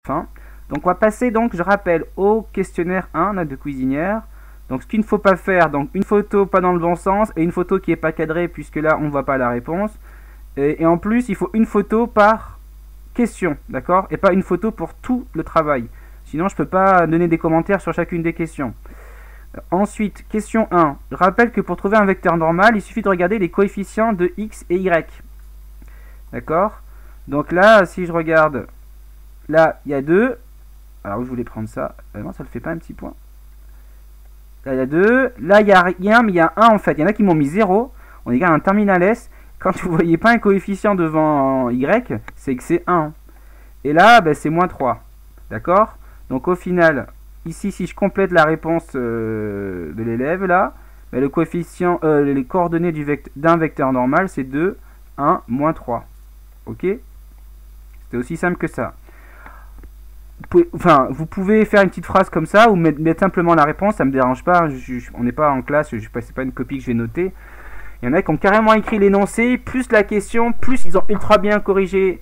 Enfin, donc on va passer, donc je rappelle, au questionnaire 1 là, de cuisinière. Donc ce qu'il ne faut pas faire, donc une photo pas dans le bon sens et une photo qui n'est pas cadrée puisque là on ne voit pas la réponse. Et en plus il faut une photo par question, d'accord? Et pas une photo pour tout le travail. Sinon je ne peux pas donner des commentaires sur chacune des questions. Ensuite, question 1. Je rappelle que pour trouver un vecteur normal, il suffit de regarder les coefficients de x et y. D'accord? Donc là, si je regarde, là il y a 2. Alors je voulais prendre ça. Non, ça ne le fait pas un petit point. Là il y a 2. Là il y a rien, mais il y a 1 en fait. Il y en a qui m'ont mis 0. On est à un terminal S. Quand vous ne voyez pas un coefficient devant y, c'est que c'est 1. Et là, ben, c'est moins 3. D'accord? Donc au final, ici, si je complète la réponse de l'élève, là, ben, le coefficient, les coordonnées d'un vecteur normal, c'est 2, 1, moins 3. Ok? C'est aussi simple que ça. Vous pouvez faire une petite phrase comme ça, ou mettre simplement la réponse, ça ne me dérange pas. On n'est pas en classe, c'est pas une copie que je vais noter. Il y en a qui ont carrément écrit l'énoncé, plus la question, plus ils ont ultra bien corrigé,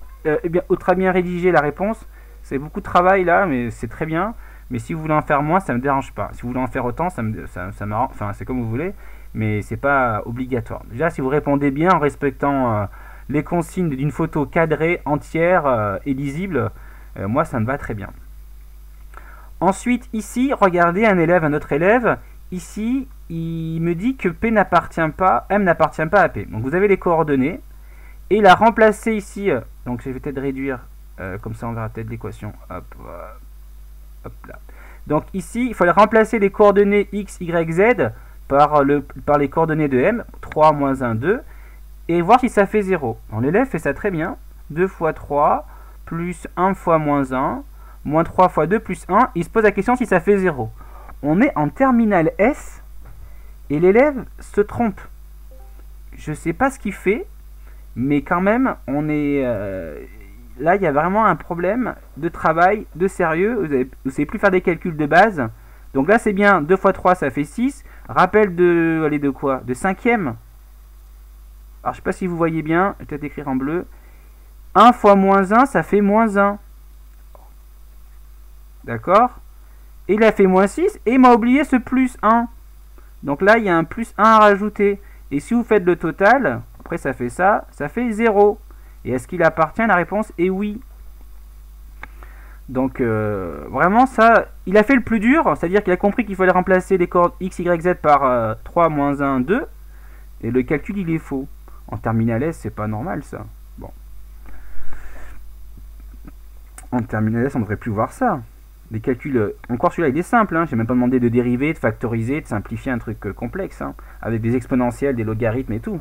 ultra bien rédigé la réponse. C'est beaucoup de travail là, mais c'est très bien. Mais si vous voulez en faire moins, ça me dérange pas. Si vous voulez en faire autant, ça m'arrange. Enfin, c'est comme vous voulez, mais c'est pas obligatoire. Déjà, si vous répondez bien en respectant les consignes d'une photo cadrée, entière et lisible, moi ça me va très bien. Ensuite, ici, regardez un autre élève. Ici, il me dit que M n'appartient pas à P. Donc vous avez les coordonnées. Et il a remplacé ici, donc je vais peut-être réduire, comme ça on verra peut-être l'équation. Hop là. Donc ici, il fallait remplacer les coordonnées x, y, z par les coordonnées de M, 3, moins 1, 2, et voir si ça fait 0. L'élève fait ça très bien. 2 fois 3, plus 1 fois moins 1, moins 3 fois 2, plus 1. Il se pose la question si ça fait 0. On est en terminale S, et l'élève se trompe. Je ne sais pas ce qu'il fait, mais quand même, on est... là, il y a vraiment un problème de travail, de sérieux. Vous ne savez plus faire des calculs de base. Donc là, c'est bien. 2 fois 3, ça fait 6. Rappel de quoi? De cinquième. Alors, je ne sais pas si vous voyez bien. Je vais peut-être écrire en bleu. 1 fois moins 1, ça fait moins 1. D'accord? Et il a fait moins 6. Et il m'a oublié ce plus 1. Donc là, il y a un plus 1 à rajouter. Et si vous faites le total, après ça fait 0. Et est-ce qu'il appartient? La réponse est oui. Donc vraiment ça, il a fait le plus dur, c'est-à-dire qu'il a compris qu'il fallait remplacer les coordonnées x, y, z par 3, moins 1, 2. Et le calcul il est faux. En terminale S, c'est pas normal ça. Bon. En terminale S, on ne devrait plus voir ça. Les calculs, encore celui-là il est simple, hein. J'ai même pas demandé de dériver, de factoriser, de simplifier un truc complexe, hein, avec des exponentielles, des logarithmes et tout.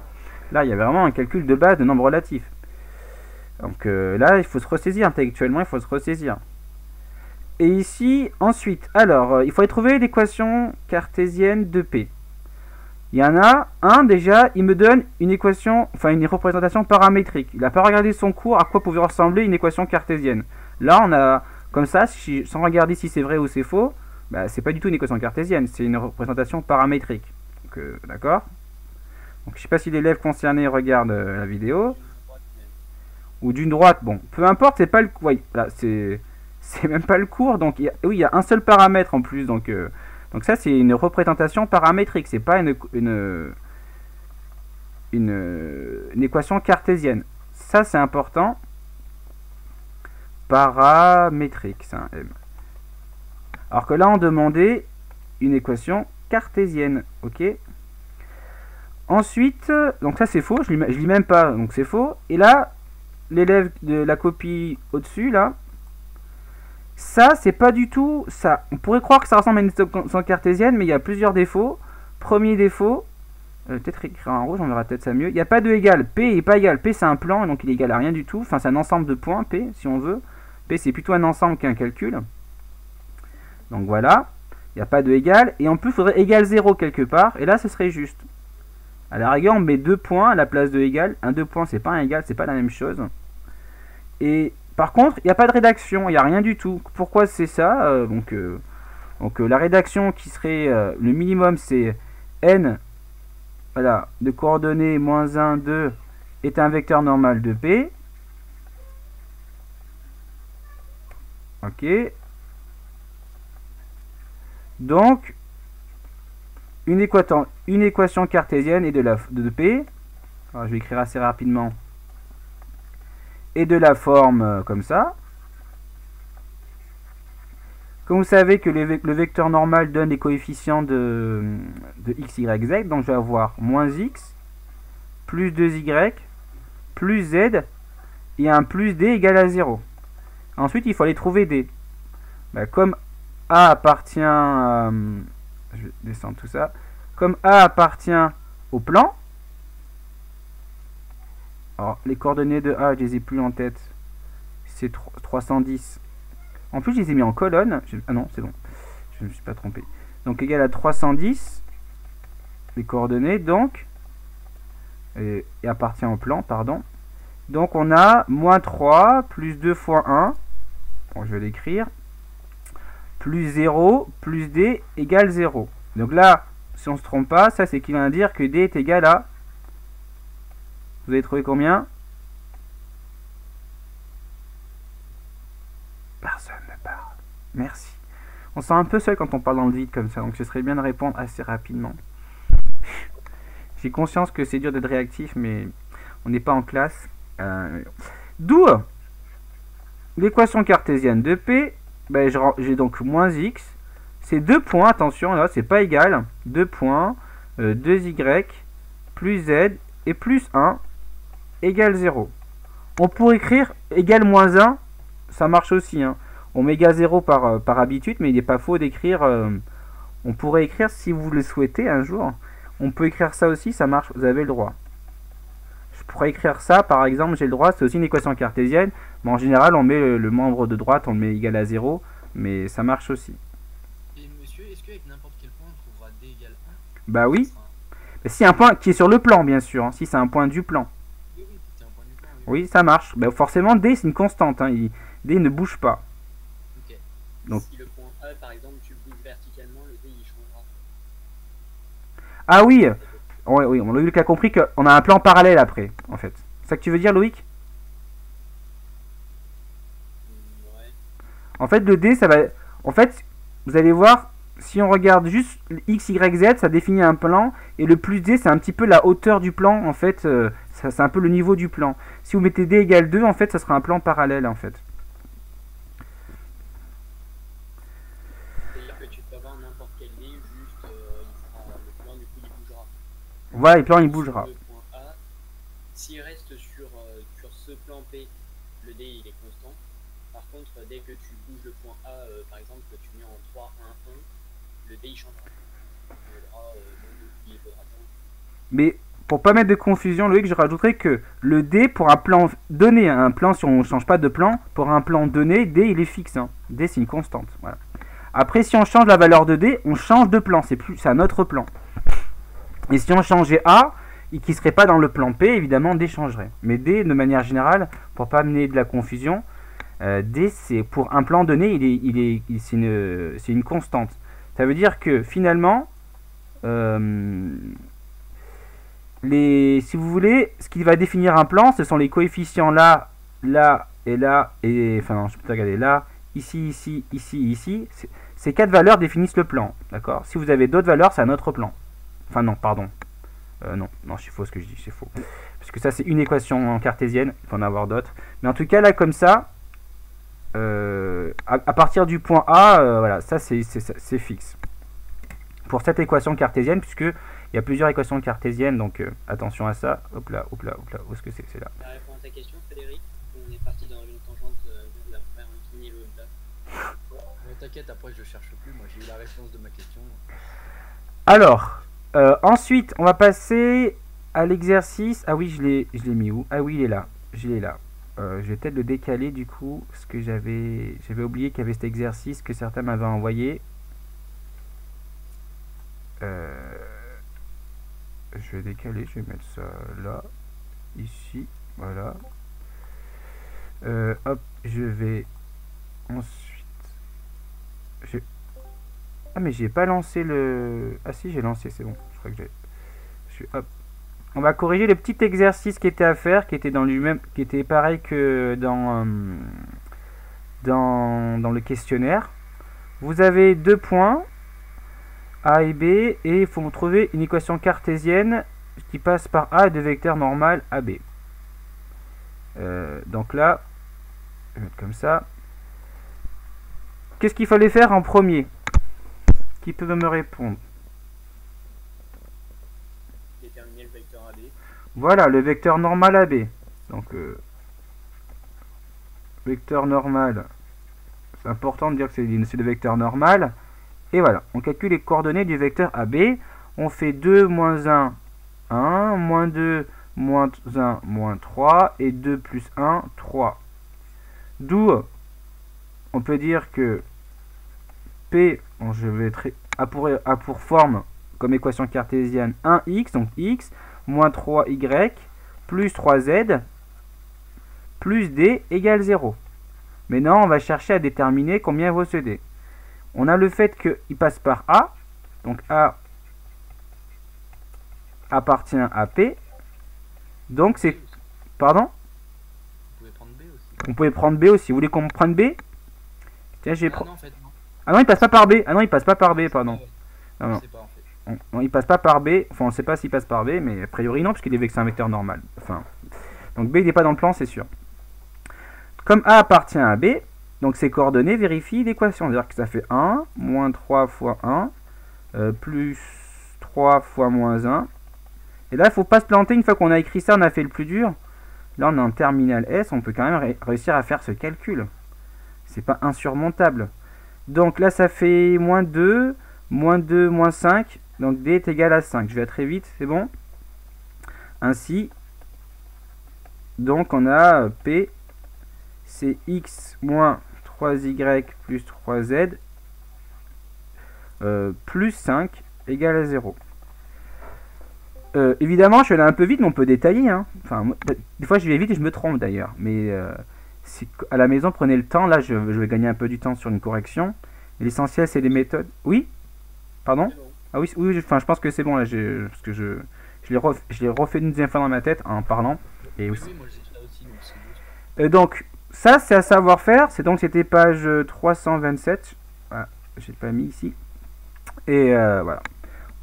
Là il y a vraiment un calcul de base de nombres relatifs. Donc là il faut se ressaisir intellectuellement, il faut se ressaisir. Et ici, ensuite, alors il faudrait trouver l'équation cartésienne de P. Il y en a un déjà, il me donne une équation, enfin une représentation paramétrique. Il n'a pas regardé son cours à quoi pouvait ressembler une équation cartésienne. Là on a... Comme ça, sans regarder si c'est vrai ou c'est faux, bah, c'est pas du tout une équation cartésienne, c'est une représentation paramétrique. D'accord? Donc je sais pas si l'élève concerné regarde la vidéo. Ou d'une droite, bon, peu importe, c'est pas le cours. Oui, là, c'est même pas le cours, donc oui, il y a un seul paramètre en plus, donc ça c'est une représentation paramétrique, c'est pas une équation cartésienne. Ça c'est important. Paramétrique, c'est un M. Alors que là, on demandait une équation cartésienne, ok? Ensuite, donc ça c'est faux, je lis même pas, donc c'est faux. Et là, l'élève de la copie au-dessus, là, ça c'est pas du tout ça. On pourrait croire que ça ressemble à une équation cartésienne, mais il y a plusieurs défauts. Premier défaut, peut-être écrire en rouge, on verra peut-être ça mieux. Il n'y a pas de égal, P n'est pas égal, P c'est un plan, donc il est égal à rien du tout. Enfin, c'est un ensemble de points, P, si on veut. P c'est plutôt un ensemble qu'un calcul. Donc voilà, il n'y a pas de égal. Et en plus, il faudrait égal 0 quelque part. Et là, ce serait juste. À la rigueur, on met 2 points à la place de égal. Un 2 points, c'est pas un égal, c'est pas la même chose. Et par contre, il n'y a pas de rédaction, il n'y a rien du tout. Pourquoi c'est ça? Donc la rédaction qui serait le minimum, c'est n voilà, de coordonnées moins 1, 2 est un vecteur normal de P. Ok. Donc, une équation cartésienne et de P. Alors, je vais écrire assez rapidement. Et de la forme comme ça. Comme vous savez que le vecteur normal donne les coefficients de x, y, z. Donc, je vais avoir moins x, plus 2y, plus z, et un plus d égale à 0. Ensuite, il faut aller trouver d. Ben, comme A appartient... je vais descendre tout ça. Comme A appartient au plan... Alors, les coordonnées de A, je les ai plus en tête. C'est 310. En plus, je les ai mis en colonne. Ah non, c'est bon. Je ne me suis pas trompé. Donc, égal à 310. Les coordonnées, donc. Et appartient au plan, pardon. Donc, on a moins 3 plus 2 fois 1. Bon, je vais l'écrire. Plus 0 plus d égale 0. Donc là, si on ne se trompe pas, ça c'est qu'il vient de dire que d est égal à... Vous avez trouvé combien? Personne ne parle. Merci. On se sent un peu seul quand on parle dans le vide comme ça, donc ce serait bien de répondre assez rapidement. J'ai conscience que c'est dur d'être réactif, mais on n'est pas en classe. D'où l'équation cartésienne de P, ben, j'ai donc moins x. C'est 2 points, attention, là, c'est pas égal. 2 points, 2y, plus z, et plus 1, égale 0. On pourrait écrire égal moins 1, ça marche aussi. Hein. On met égal 0 par habitude, mais il n'est pas faux d'écrire... on pourrait écrire, si vous le souhaitez un jour, on peut écrire ça aussi, ça marche, vous avez le droit. Je pourrais écrire ça, par exemple, j'ai le droit, c'est aussi une équation cartésienne, mais en général, on met le membre de droite, on le met égal à 0, mais ça marche aussi. Et monsieur, est-ce qu'avec n'importe quel point, on trouvera d égale 1? Bah oui. Si un point qui est sur le plan, bien sûr, hein, si c'est un point du plan. Oui, oui, c'est un point du plan. Oui, ça marche. Bah, forcément, D, c'est une constante. Hein, D ne bouge pas. Ok. Donc, si le point A, par exemple, tu bouges verticalement, le D, il changera. Ah oui. Oui, oui, Loïc a compris qu'on a un plan parallèle après, en fait. C'est ça que tu veux dire, Loïc? Ouais. En fait, le D, ça va... En fait, vous allez voir, si on regarde juste X, Y, Z, ça définit un plan. Et le plus D, c'est un petit peu la hauteur du plan, en fait. C'est un peu le niveau du plan. Si vous mettez D égale 2, en fait, ça sera un plan parallèle, en fait. C'est-à-dire que tu peux avoir n'importe quel D, juste, le plan, du coup, il bougera. Voilà, le plan, il bougera. Le point A, s'il reste sur ce plan P, le D, il est constant. Par contre, dès que tu bouges le point A, par exemple, que tu mets en 3, 1, 1, le D, il changera. Mais pour pas mettre de confusion, Loïc, je rajouterais que le D, pour un plan donné, un plan, si on ne change pas de plan, pour un plan donné, D, il est fixe. Hein. D, c'est une constante. Voilà. Après, si on change la valeur de D, on change de plan. C'est un autre plan. Et si on changeait A, et qui ne serait pas dans le plan P, évidemment, D changerait. Mais D, de manière générale, pour pas amener de la confusion, D, c'est pour un plan donné, c'est une constante. Ça veut dire que finalement, si vous voulez, ce qui va définir un plan, ce sont les coefficients là, là et là, et enfin non, je peux regarder là, ici, ici, ici, ici. Ces 4 valeurs définissent le plan, d'accord? Si vous avez d'autres valeurs, c'est un autre plan. Enfin non, pardon. Non, c'est faux ce que je dis, c'est faux. Parce que ça, c'est une équation cartésienne, il faut en avoir d'autres. Mais en tout cas, là, comme ça, à partir du point A, voilà, ça, c'est fixe. Pour cette équation cartésienne, puisque il y a plusieurs équations cartésiennes, donc attention à ça. Hop là, hop là, hop là. Où est-ce que c'est là? Ça répond à ta question, Frédéric? On est parti dans une tangente de la faire incliner l'autre là. Ouais, t'inquiète, après je cherche plus, moi j'ai eu la réponse de ma question. Alors, ensuite, on va passer à l'exercice. Ah oui, je l'ai mis où? Ah oui, il est là. Je l'ai là. Je vais peut-être le décaler du coup, parce que j'avais oublié qu'il y avait cet exercice que certains m'avaient envoyé. Je vais décaler, je vais mettre ça là, ici, voilà. Hop, je vais ensuite... Ah mais j'ai pas lancé le... Ah si, j'ai lancé, c'est bon. Je crois que j'ai... Hop. On va corriger le petit exercice qui était à faire, qui était dans lui-même, qui était pareil que dans le questionnaire. Vous avez 2 points, A et B, et il faut trouver une équation cartésienne qui passe par A et de vecteur normal AB. Donc là, je vais mettre comme ça. Qu'est-ce qu'il fallait faire en premier? Qui peut me répondre? Déterminer le vecteur AB. Voilà, le vecteur normal AB. Donc, vecteur normal, c'est important de dire que c'est le vecteur normal. Et voilà, on calcule les coordonnées du vecteur AB. On fait 2, moins 1, 1, moins 2, moins 1, moins 3, et 2 plus 1, 3. D'où, on peut dire que P, bon, je vais a pour forme, comme équation cartésienne, 1x, donc x, moins 3y, plus 3z, plus d égale 0. Maintenant, on va chercher à déterminer combien vaut ce d. On a le fait qu'il passe par A, donc A appartient à P, donc c'est... Pardon? Vous pouvez prendre B aussi. On pouvait prendre B aussi. Vous voulez qu'on prenne B? Tiens, j'ai Non, en fait, non. Ah non, il passe pas par B. Ah non, il passe pas par B, pardon. Je Non, non. sais pas, en fait. Non, il passe pas par B. Enfin, on ne sait pas s'il passe par B, mais a priori non, puisqu'il est c'est un vecteur normal. Enfin, donc B, il n'est pas dans le plan, c'est sûr. Comme A appartient à B, donc ses coordonnées vérifient l'équation. C'est-à-dire que ça fait 1, moins 3 fois 1, plus 3 fois moins 1. Et là, il ne faut pas se planter. Une fois qu'on a écrit ça, on a fait le plus dur. Là, on est en terminale S, on peut quand même réussir à faire ce calcul. C'est pas insurmontable. Donc là, ça fait moins 2, moins 5. Donc D est égal à 5. Je vais très vite, c'est bon. Ainsi, donc on a P, c'est x moins 3y plus 3z plus 5 égale à 0. Évidemment, je suis allé un peu vite, mais on peut détailler. Hein. Enfin, des fois, je vais vite et je me trompe d'ailleurs. Mais si à la maison, prenez le temps. Là, je vais gagner un peu du temps sur une correction. L'essentiel, c'est les méthodes. Oui? Pardon? C'est bon. Ah oui, oui, enfin, je pense que c'est bon. Là, parce que je l'ai refait une deuxième fois dans ma tête en parlant. Et Oui, aussi. oui, moi j'ai ça aussi, donc c'est juste. Donc, ça, c'est à savoir faire. C'était page 327. Voilà, j'ai pas mis ici. Et voilà.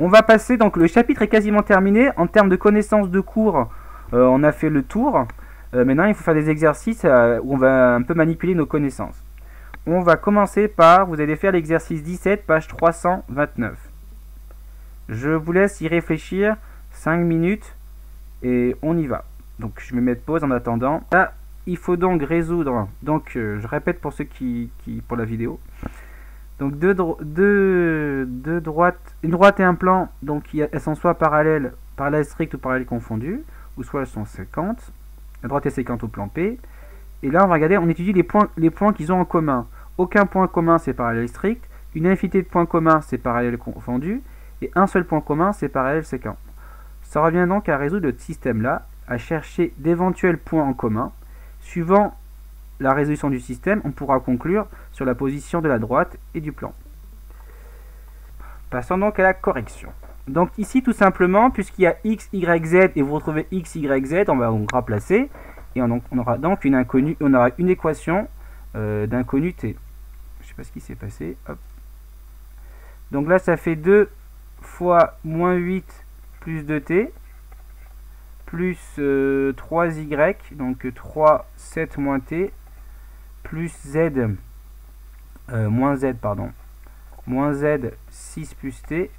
On va passer, donc le chapitre est quasiment terminé. En termes de connaissances de cours, on a fait le tour. Maintenant, il faut faire des exercices où on va un peu manipuler nos connaissances. On va commencer par, vous allez faire l'exercice 17, page 329. Je vous laisse y réfléchir 5 minutes et on y va. Donc, je vais mettre pause en attendant. Là, il faut donc résoudre, donc je répète pour ceux pour la vidéo. Donc une droite et un plan, donc elles sont soit parallèles strictes ou parallèles confondues, ou soit elles sont séquentes. La droite est séquente au plan P. Et là on va regarder, on étudie les points qu'ils ont en commun. Aucun point commun c'est parallèle strict, une infinité de points communs c'est parallèle confondu, et un seul point commun c'est parallèle séquent. Ça revient donc à résoudre le système là, à chercher d'éventuels points en commun. Suivant la résolution du système, on pourra conclure sur la position de la droite et du plan. Passons donc à la correction. Donc ici, tout simplement, puisqu'il y a x, y, z et vous retrouvez x, y, z, on va donc remplacer et on aura donc une inconnue, on aura une équation d'inconnu t. Je ne sais pas ce qui s'est passé. Hop. Donc là, ça fait 2 fois moins 8 plus 2t plus 3y, donc 3, 7 moins t, plus z, moins z, pardon, moins z, 6 plus t,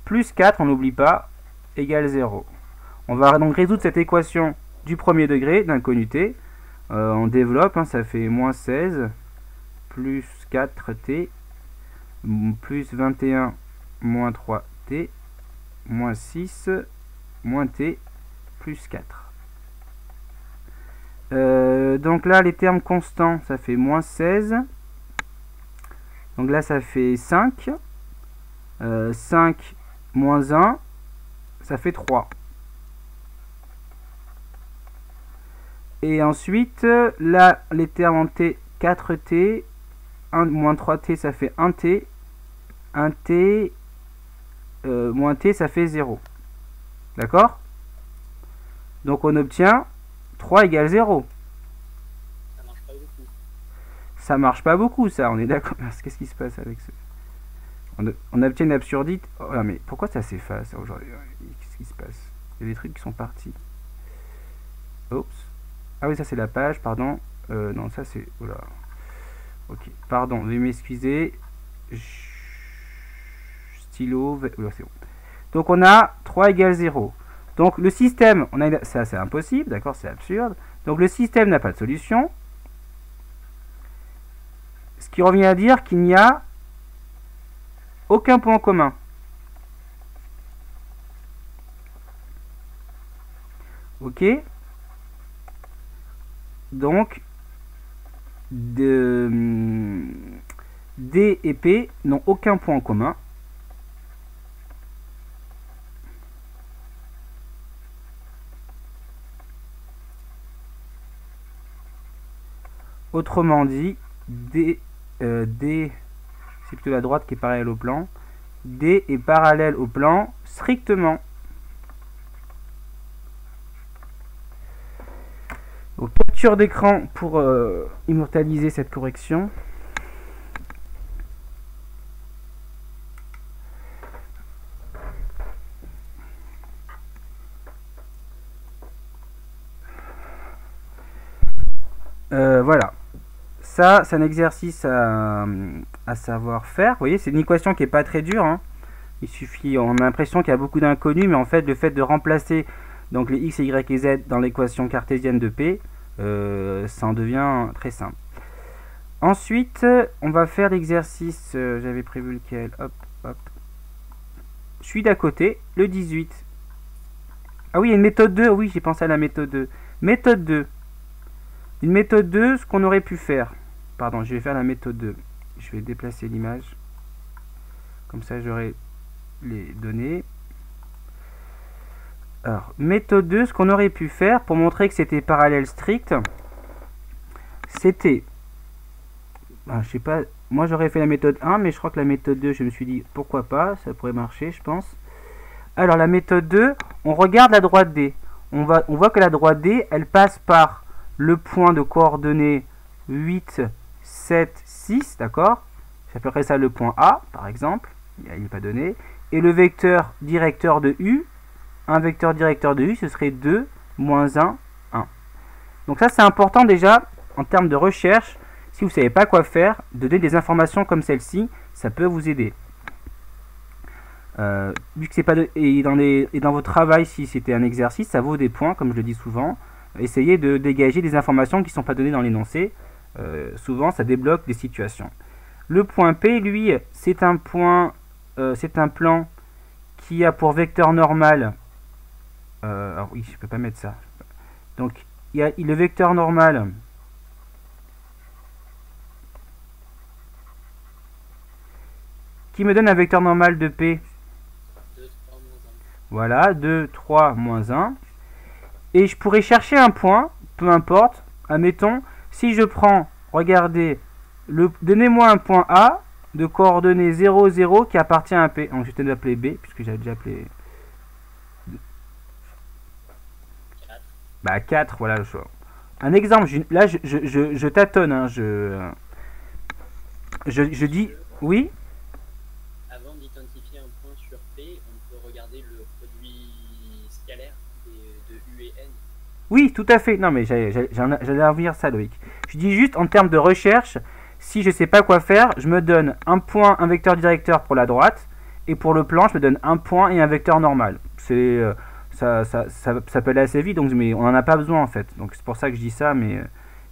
plus 4, on n'oublie pas, égale 0. On va donc résoudre cette équation du premier degré d'inconnu t. On développe, hein, ça fait moins 16, plus 4t, plus 21, moins 3t, moins 6, moins t, plus 4. Donc là, les termes constants, ça fait moins 16. Donc là, ça fait 5. 5 moins 1, ça fait 3. Et ensuite, là, les termes en t, 4t, 1 moins 3t, ça fait 1t. 1t moins t, ça fait 0. D'accord? Donc on obtient 3 égale 0. Ça marche pas beaucoup. ça marche pas beaucoup, ça, on est d'accord. Qu'est-ce qui se passe avec ce... On obtient une absurdité. Oh là, mais pourquoi ça s'efface aujourd'hui? Qu'est-ce qui se passe? Il y a des trucs qui sont partis. Oups. Ah oui, ça c'est la page, pardon. Non, ça c'est... Oula. Ok, pardon, veuillez m'excuser. Stylo... Oula, c'est bon. Donc on a 3 égale 0. Donc le système, on a... ça c'est impossible, d'accord, c'est absurde. Donc le système n'a pas de solution. Ce qui revient à dire qu'il n'y a aucun point commun. Ok. Donc D et P n'ont aucun point en commun. Autrement dit, D, c'est plutôt la droite qui est parallèle au plan. D est parallèle au plan strictement. Donc, capture d'écran pour immortaliser cette correction. Voilà. Ça, c'est un exercice à savoir faire. Vous voyez, c'est une équation qui n'est pas très dure. Hein. Il suffit, on a l'impression qu'il y a beaucoup d'inconnus, mais en fait, le fait de remplacer donc les x, y et z dans l'équation cartésienne de P, ça en devient très simple. Ensuite, on va faire l'exercice, j'avais prévu lequel, hop, hop. Je suis d'à côté, le 18. Ah oui, il y a une méthode 2, oui, j'ai pensé à la méthode 2. Méthode 2. Une méthode 2, ce qu'on aurait pu faire. Pardon, je vais faire la méthode 2. Je vais déplacer l'image. Comme ça, j'aurai les données. Alors, méthode 2, ce qu'on aurait pu faire pour montrer que c'était parallèle strict, c'était... je sais pas, moi j'aurais fait la méthode 1, mais je crois que la méthode 2, je me suis dit, pourquoi pas, ça pourrait marcher, je pense. Alors, la méthode 2, on regarde la droite D. On voit que la droite D, elle passe par le point de coordonnées 8, 7, 6, d'accord? J'appellerai ça le point A, par exemple, il n'est pas donné. Et le vecteur directeur de U, un vecteur directeur de U, ce serait 2, moins 1, 1. Donc ça, c'est important déjà, en termes de recherche, si vous ne savez pas quoi faire, de donner des informations comme celle-ci, ça peut vous aider. Vu que c'est pas et dans votre travail, si c'était un exercice, ça vaut des points, comme je le dis souvent. Essayez de dégager des informations qui ne sont pas données dans l'énoncé. Souvent, ça débloque des situations. Le point P, lui, c'est un point, c'est un plan qui a pour vecteur normal. Alors oui, je peux pas mettre ça. Donc, il y a le vecteur normal. Qui me donne un vecteur normal de P. 2, 3, moins 1. Voilà, 2, 3, moins 1. Et je pourrais chercher un point, peu importe. Admettons, si je prends, regardez, donnez-moi un point A de coordonnées 0, 0 qui appartient à P. Donc je vais l'appeler B, puisque j'avais déjà appelé... 4. Bah 4, voilà le choix. Un exemple, là je tâtonne, hein, je dis... Oui. Avant d'identifier un point sur P, on peut regarder le produit scalaire de U et N. Oui, tout à fait. Non, mais j'allais en venir ça, Loïc. Je dis juste en termes de recherche, si je ne sais pas quoi faire, je me donne un point, un vecteur directeur pour la droite, et pour le plan, je me donne un point et un vecteur normal. C'est ça peut aller assez vite, donc, mais on n'en a pas besoin en fait. Donc c'est pour ça que je dis ça, mais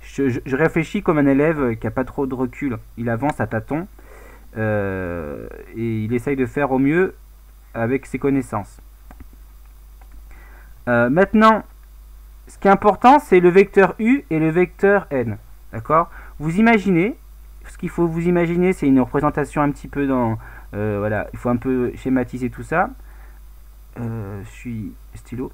je réfléchis comme un élève qui n'a pas trop de recul. Il avance à tâtons, et il essaye de faire au mieux avec ses connaissances. Maintenant, ce qui est important, c'est le vecteur U et le vecteur N. D'accord? Vous imaginez, ce qu'il faut vous imaginer, c'est une représentation un petit peu dans... voilà, il faut un peu schématiser tout ça. Je suis stylo.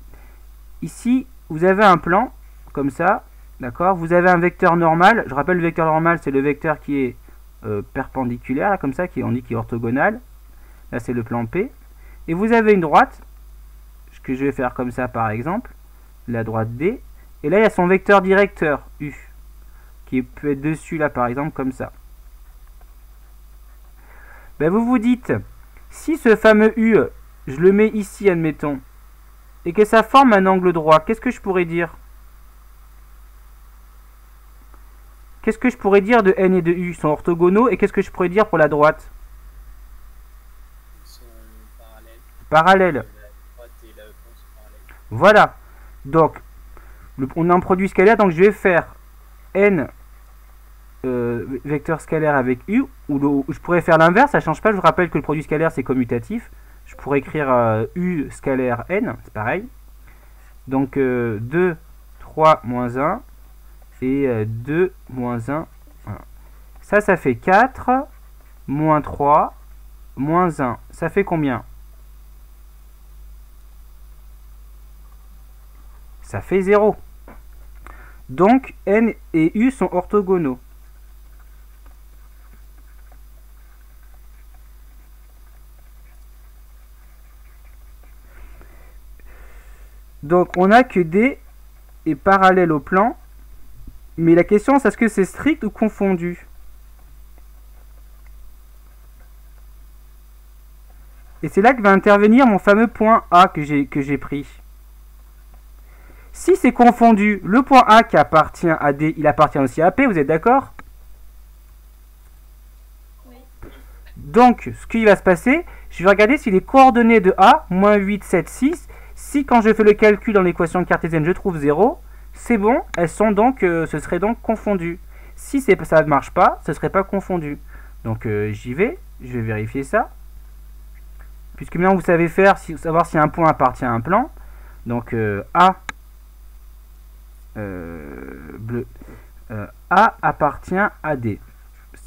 Ici, vous avez un plan, comme ça, d'accord? Vous avez un vecteur normal. Je rappelle, le vecteur normal, c'est le vecteur qui est perpendiculaire, là, comme ça, on dit qui est orthogonal. Là, c'est le plan P. Et vous avez une droite, ce que je vais faire comme ça, par exemple, la droite D. Et là, il y a son vecteur directeur, U, qui peut être dessus là par exemple comme ça. Ben, vous vous dites, si ce fameux U, je le mets ici admettons, et que ça forme un angle droit, qu'est-ce que je pourrais dire? Qu'est-ce que je pourrais dire de N et de U? Ils sont orthogonaux, et qu'est-ce que je pourrais dire pour la droite? Ils sont parallèles. Parallèles. La droite et la gauche sont parallèles. Voilà. Donc, on a un produit scalaire, donc je vais faire N vecteur scalaire avec U, ou je pourrais faire l'inverse, ça change pas, je vous rappelle que le produit scalaire c'est commutatif. Je pourrais écrire U scalaire N, c'est pareil. Donc 2, 3, moins 1, et 2, moins 1. Voilà. Ça fait 4, moins 3, moins 1. Ça fait combien? Ça fait 0. Donc N et U sont orthogonaux. Donc on a que D est parallèle au plan. Mais la question c'est est-ce que c'est strict ou confondu? Et c'est là que va intervenir mon fameux point A que j'ai pris. Si c'est confondu, le point A qui appartient à D, il appartient aussi à P, vous êtes d'accord? Oui. Donc, ce qui va se passer, je vais regarder si les coordonnées de A, moins 8, 7, 6, si quand je fais le calcul dans l'équation cartésienne, je trouve 0, c'est bon, elles sont donc, ce serait donc confondu. Si ça ne marche pas, ce ne serait pas confondu. Donc j'y vais, je vais vérifier ça. Puisque maintenant vous savez faire, savoir si un point appartient à un plan. Donc A, bleu, A appartient à D.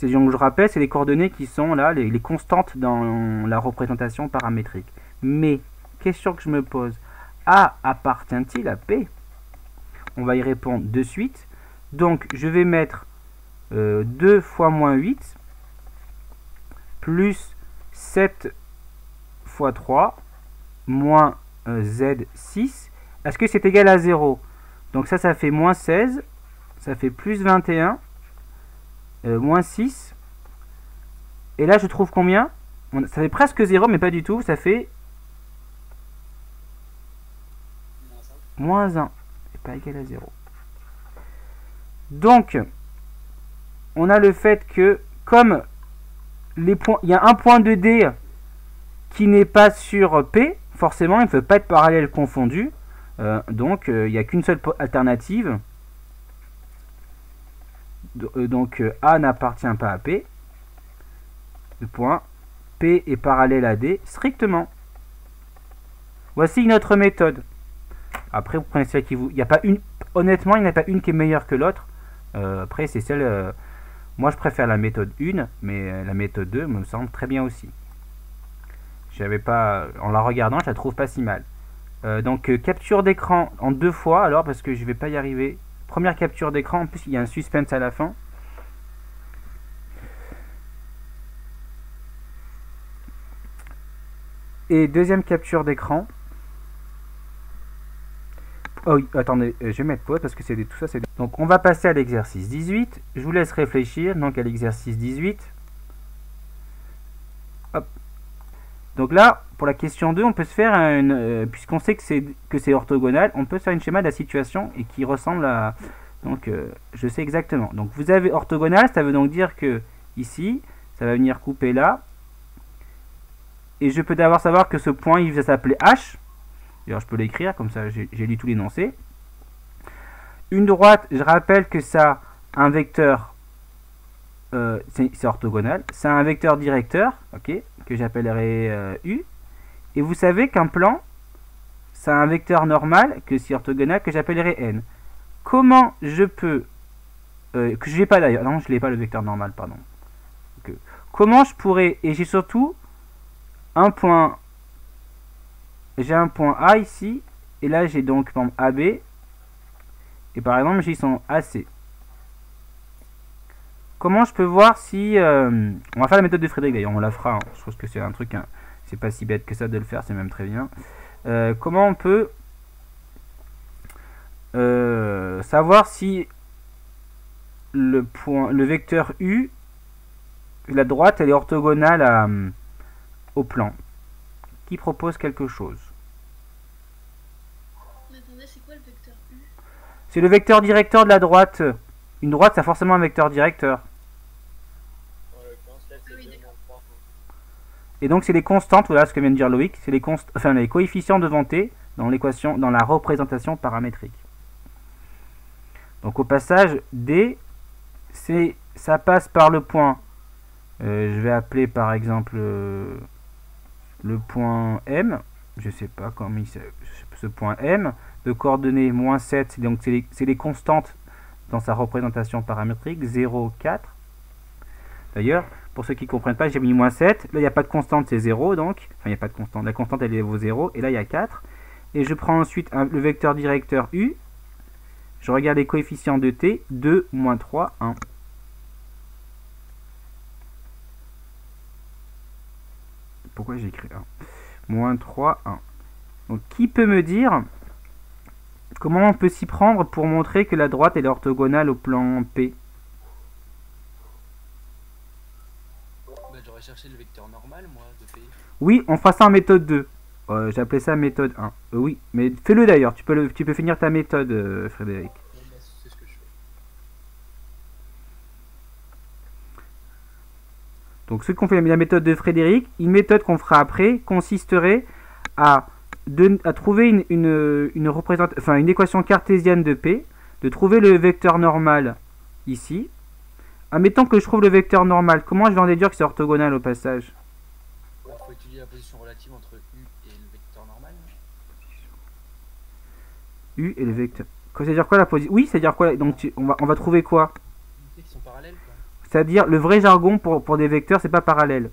Donc je rappelle, c'est les coordonnées qui sont là, les constantes dans la représentation paramétrique. Mais, question que je me pose, A appartient-il à P? On va y répondre de suite. Donc, je vais mettre 2 fois moins 8 plus 7 fois 3 moins Z6. Est-ce que c'est égal à 0? Donc ça fait moins 16. Ça fait plus 21. Moins 6. Et là, je trouve combien? Ça fait presque 0, mais pas du tout. Ça fait moins 1. Pas égal à 0. Donc, on a le fait que, comme les points, il y a un point de D qui n'est pas sur P, forcément, il ne peut pas être parallèle confondu. Donc, il n'y a qu'une seule alternative. Donc, A n'appartient pas à P. Le point P est parallèle à D strictement. Voici une autre méthode. Après, vous prenez celle qui vous... Il n'y a pas une... Honnêtement, il n'y en a pas une qui est meilleure que l'autre. Après, c'est celle... Moi, je préfère la méthode 1, mais la méthode 2 me semble très bien aussi. J'avais pas... En la regardant, je la trouve pas si mal. Donc, capture d'écran en 2 fois, alors, parce que je vais pas y arriver. Première capture d'écran, en plus, il y a un suspense à la fin. Et deuxième capture d'écran. Oh oui, attendez, je vais mettre pause parce que c'est tout ça. Donc on va passer à l'exercice 18. Je vous laisse réfléchir. Donc à l'exercice 18. Hop. Donc là, pour la question 2, on peut se faire une... puisqu'on sait que c'est orthogonal, on peut se faire une schéma de la situation et qui ressemble à... Donc je sais exactement. Donc vous avez orthogonal, ça veut donc dire que ici, ça va venir couper là. Et je peux d'abord savoir que ce point, il va s'appeler H. D'ailleurs, je peux l'écrire, comme ça j'ai lu tout l'énoncé. Une droite, je rappelle que ça a un vecteur, c'est orthogonal, c'est un vecteur directeur, ok, que j'appellerai U. Et vous savez qu'un plan, ça a un vecteur normal, que c'est orthogonal, que j'appellerai N. Comment je peux, que je l'ai pas d'ailleurs, non, je l'ai pas le vecteur normal, pardon. Donc, comment je pourrais, et j'ai surtout un point... J'ai un point A ici, et là j'ai donc par exemple AB, et par exemple j'ai son AC. Comment je peux voir si... on va faire la méthode de Frédéric d'ailleurs, on la fera, hein. Je trouve que c'est un truc, hein, c'est pas si bête que ça de le faire, c'est même très bien. Comment on peut savoir si le vecteur U, la droite, elle est orthogonale au plan. Qui propose quelque chose? Mais attendez, c'est quoi le vecteur U? C'est le vecteur directeur de la droite. Une droite, ça a forcément un vecteur directeur. En l'occurrence, là, c'est Ah oui, 2 d'accord. moins 3. Et donc c'est les constantes, voilà ce que vient de dire Loïc, c'est les coefficients devant t dans l'équation, dans la représentation paramétrique. Donc au passage, D, ça passe par le point, je vais appeler par exemple le point M, je sais pas comment ce point M, de coordonnées moins 7, donc c'est les constantes dans sa représentation paramétrique, 0, 4. D'ailleurs, pour ceux qui ne comprennent pas, j'ai mis moins 7. Là, il n'y a pas de constante, c'est 0. Donc, enfin, il n'y a pas de constante. La constante, elle est vaut 0. Et là, il y a 4. Et je prends ensuite le vecteur directeur U. Je regarde les coefficients de t. 2, moins 3, 1. Pourquoi j'ai écrit 1? Moins 3, 1. Donc, qui peut me dire comment on peut s'y prendre pour montrer que la droite elle est orthogonale au plan P? Bah, j'aurais cherché le vecteur normal, moi, de P. Oui, on fera ça en méthode 2. J'ai appelé ça méthode 1. Oui, mais fais-le d'ailleurs. Tu peux finir ta méthode, Frédéric. Bon, bah, c'est ce que je fais. Donc, ceux qui ont fait la méthode de Frédéric, une méthode qu'on fera après consisterait à trouver une équation cartésienne de P, de trouver le vecteur normal ici. Admettons que je trouve le vecteur normal. Comment je vais en déduire que c'est orthogonal au passage? Il faut étudier la position relative entre U et le vecteur normal. U et le vecteur. C'est-à-dire quoi la position? Oui, c'est-à-dire quoi? Donc on va trouver quoi? Montrer qu'ils sont parallèles, quoi. C'est-à-dire le vrai jargon pour des vecteurs, c'est pas parallèle.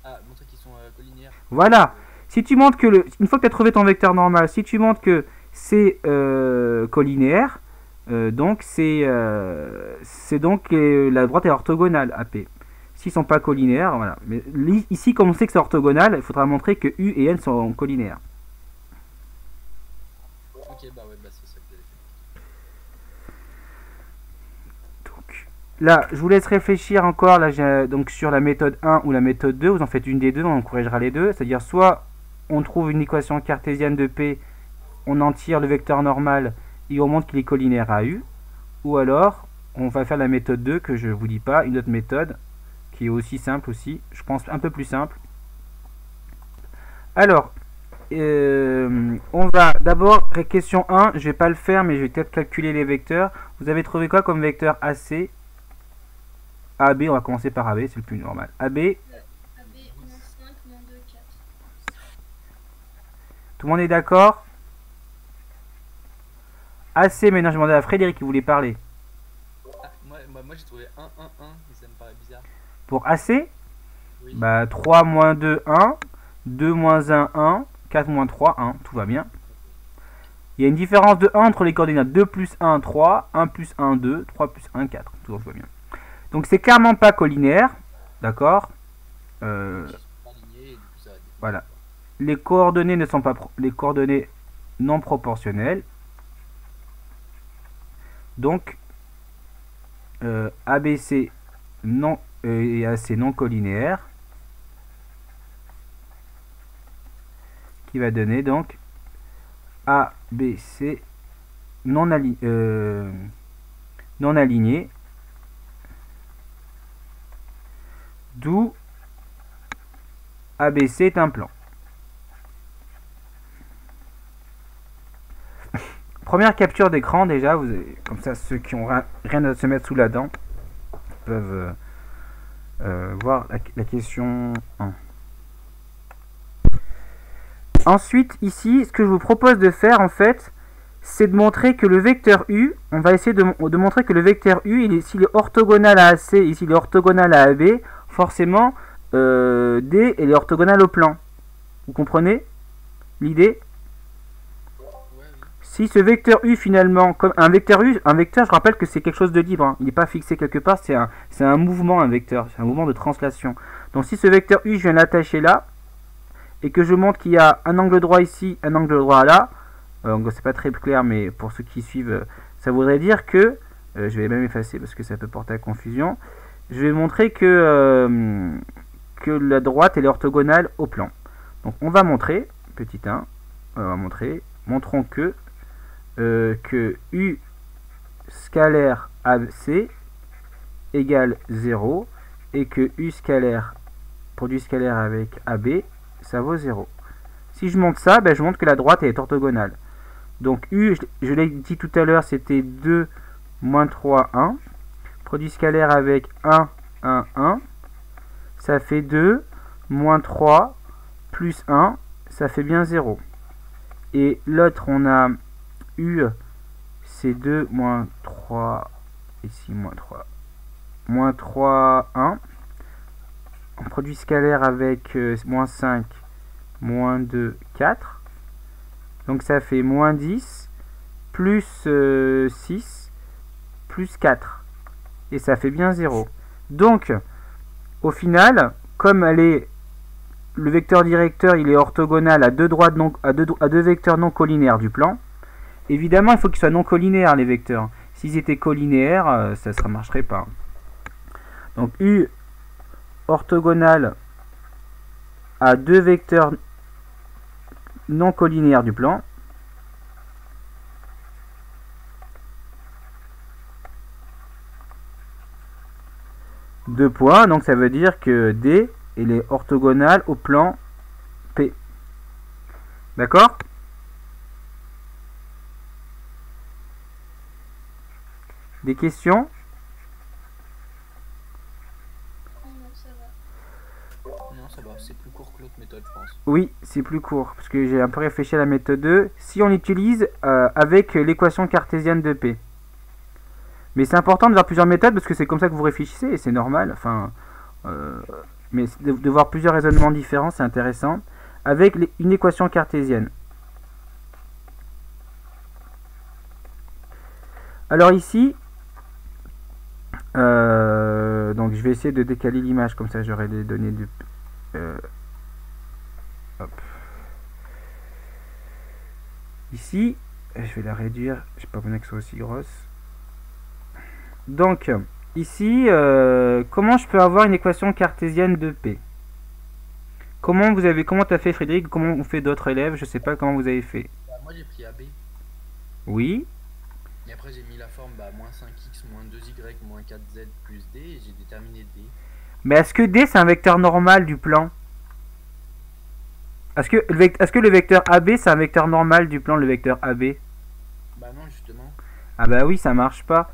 Ah, montrer qu'ils sont collinaires. Voilà. Si tu montres que une fois que tu as trouvé ton vecteur normal, si tu montres que c'est collinéaire, donc c'est donc la droite est orthogonale à P. S'ils sont pas collinaires, voilà. Mais ici, comme on sait que c'est orthogonal, il faudra montrer que U et N sont collinaires. Ok, bah ouais, bah c'est ça que vous avez fait. Donc là, je vous laisse réfléchir encore là, donc sur la méthode 1 ou la méthode 2. Vous en faites une des deux, on corrigera les deux. C'est-à-dire soit on trouve une équation cartésienne de P, on en tire le vecteur normal et on montre qu'il est collinaire à U. Ou alors, on va faire la méthode 2 que je ne vous dis pas, une autre méthode qui est aussi simple aussi, je pense un peu plus simple. Alors, on va d'abord, question 1, je vais pas le faire mais je vais peut-être calculer les vecteurs. Vous avez trouvé quoi comme vecteur AC? AB, on va commencer par AB, c'est le plus normal. AB, AB, moins 5, moins 2, 4. tout le monde est d'accord? AC, maintenant je demandais à Frédéric qui voulait parler. Ah, moi j'ai trouvé 1, 1, 1, et ça me paraît bizarre. Pour AC, Oui. bah 3 moins 2, 1, 2 moins 1, 1, 4 moins 3, 1, tout va bien. Il y a une différence de 1 entre les coordonnates 2 plus 1, 3, 1 plus 1, 2, 3 plus 1, 4, tout va bien. Donc c'est clairement pas collinaire, d'accord? Ils sont pas alignés, et du coup ça va définir. Voilà. Les coordonnées ne sont pas les coordonnées non proportionnelles. Donc ABC non et AC non collinéaire, qui va donner donc ABC non aligné, d'où ABC est un plan. Première capture d'écran déjà, vous avez, comme ça ceux qui ont rien à se mettre sous la dent peuvent voir la question 1. Ensuite ici, ce que je vous propose de faire en fait, c'est de montrer que le vecteur U, on va essayer de montrer que le vecteur U, s'il est orthogonal à AC et s'il est orthogonal à AB, forcément D elle est orthogonale au plan. Vous comprenez l'idée? Si ce vecteur U finalement, comme un vecteur, je rappelle que c'est quelque chose de libre, hein. Il n'est pas fixé quelque part, c'est un mouvement, un vecteur, c'est un mouvement de translation. Donc si ce vecteur U, je viens l'attacher là, et que je montre qu'il y a un angle droit ici, un angle droit là, c'est pas très clair, mais pour ceux qui suivent, ça voudrait dire que Je vais même effacer parce que ça peut porter à confusion. Je vais montrer que la droite elle est orthogonale au plan. Donc on va montrer, petit 1, on va montrer, montrons que U scalaire AC égale 0 et que U scalaire, produit scalaire avec AB, ça vaut 0. Si je montre ça, ben je montre que la droite elle est orthogonale. Donc U, je l'ai dit tout à l'heure, c'était 2, moins 3, 1. Produit scalaire avec 1, 1, 1. Ça fait 2, moins 3, plus 1. Ça fait bien 0. Et l'autre, on a U, c'est 2, moins 3. Ici, moins 3. Moins 3, 1. On produit scalaire avec moins 5, moins 2, 4. Donc ça fait moins 10, plus 6, plus 4. Et ça fait bien 0. Donc, au final, comme le vecteur directeur il est orthogonal à deux vecteurs non collinaires du plan, évidemment il faut qu'ils soient non collinaires les vecteurs. S'ils étaient collinaires, ça ne marcherait pas. Donc U orthogonal à deux vecteurs non collinaire du plan. Deux points, donc ça veut dire que D il est orthogonal au plan P. D'accord? Des questions? Non, ça va. Non, ça va, c'est plus court que l'autre méthode, je pense. Oui, c'est plus court, parce que j'ai un peu réfléchi à la méthode 2. Si on utilise avec l'équation cartésienne de P. Mais c'est important de voir plusieurs méthodes, parce que c'est comme ça que vous réfléchissez, et c'est normal. Enfin, mais de voir plusieurs raisonnements différents, c'est intéressant. Avec une équation cartésienne. Alors ici, donc je vais essayer de décaler l'image, comme ça j'aurai les données du... hop. Ici, je vais la réduire, je n'ai pas besoin que ce soit aussi grosse. Donc, ici, comment je peux avoir une équation cartésienne de P? Comment tu as fait Frédéric? Comment ont fait d'autres élèves? Je sais pas comment vous avez fait. Bah, moi j'ai pris AB, Oui. et après j'ai mis la forme moins 5x, moins 2y, moins 4z plus d, et j'ai déterminé d. Mais est-ce que D c'est un vecteur normal du plan? Est-ce que le vecteur AB c'est un vecteur normal du plan, le vecteur AB? Bah non, justement. Ah bah oui, ça marche pas.